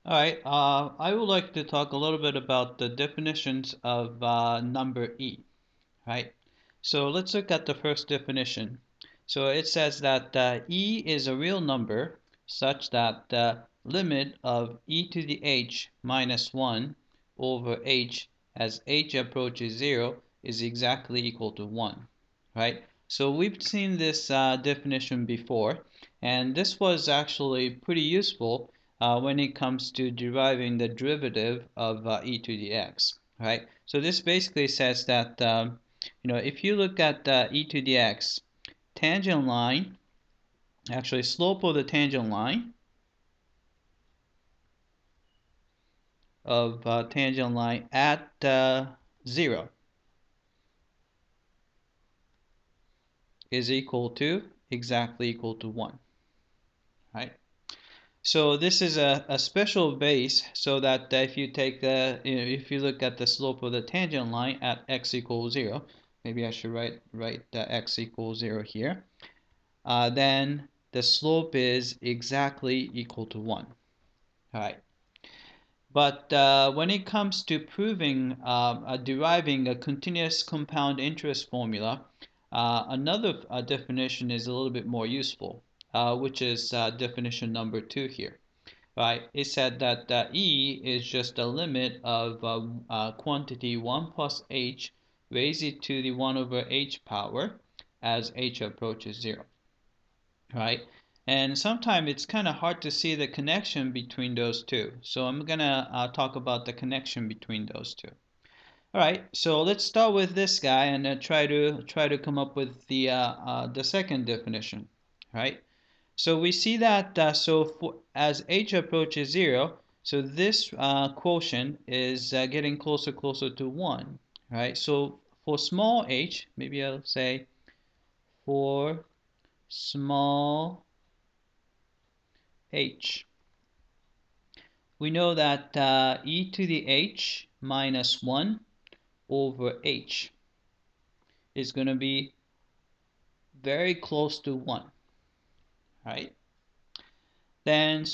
All right, I would like to talk a little bit about the definitions of number e, right? So let's look at the first definition. So it says that e is a real number such that the limit of e to the h minus 1 over h as h approaches 0 is exactly equal to 1, right? So we've seen this definition before, and this was actually pretty useful when it comes to deriving the derivative of e to the x, right? So this basically says that if you look at e to the x, tangent line, actually slope of the tangent line at 0 is exactly equal to 1, right? So this is a special base so that if you take if you look at the slope of the tangent line at x equals 0, maybe I should write x equals 0 here, then the slope is exactly equal to 1. All right. But when it comes to proving, deriving a continuous compound interest formula, another definition is a little bit more useful, which is definition number 2 here. Right? It said that E is just a limit of quantity 1 plus h raised to the 1 over h power as h approaches 0. Right? And sometimes it's kind of hard to see the connection between those two. So I'm going to talk about the connection between those two. All right, so let's start with this guy and try to come up with the second definition, right? So we see that as h approaches 0, so this quotient is getting closer to 1, right? So for small h, maybe I'll say for small h, we know that e to the h minus 1 over h is going to be very close to 1, right? Then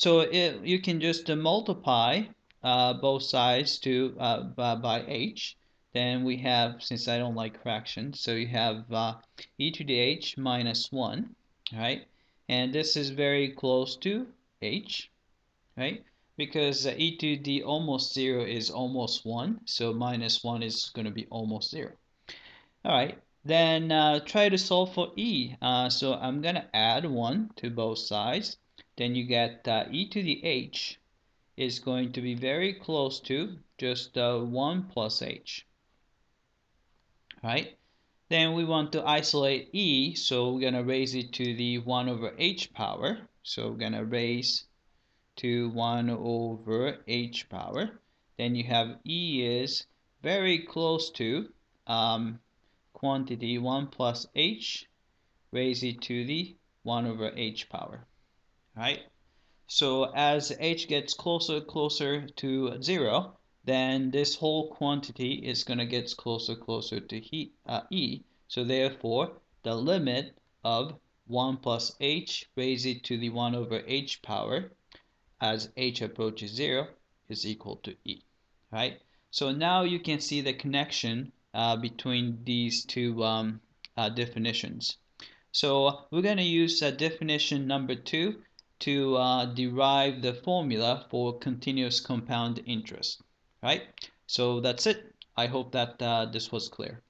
you can just multiply both sides by h. Then we have, since I don't like fractions, so you have e to the h minus 1, right? And this is very close to h, right? Because e to the almost 0 is almost 1, so minus 1 is going to be almost 0. All right, then try to solve for e. So I'm going to add 1 to both sides. Then you get e to the h is going to be very close to just 1 plus h. Right? Then we want to isolate e, so we're going to raise it to the 1 over h power. So we're going to raise to 1 over h power. Then you have e is very close to quantity 1 plus h raised to the 1 over h power, right? So as h gets closer to 0, then this whole quantity is going to get closer to e. So therefore, the limit of 1 plus h raised to the 1 over h power as h approaches 0 is equal to e, right? So now you can see the connection between these two definitions. So we're going to use definition number 2 to derive the formula for continuous compound interest, right? So that's it. I hope that this was clear.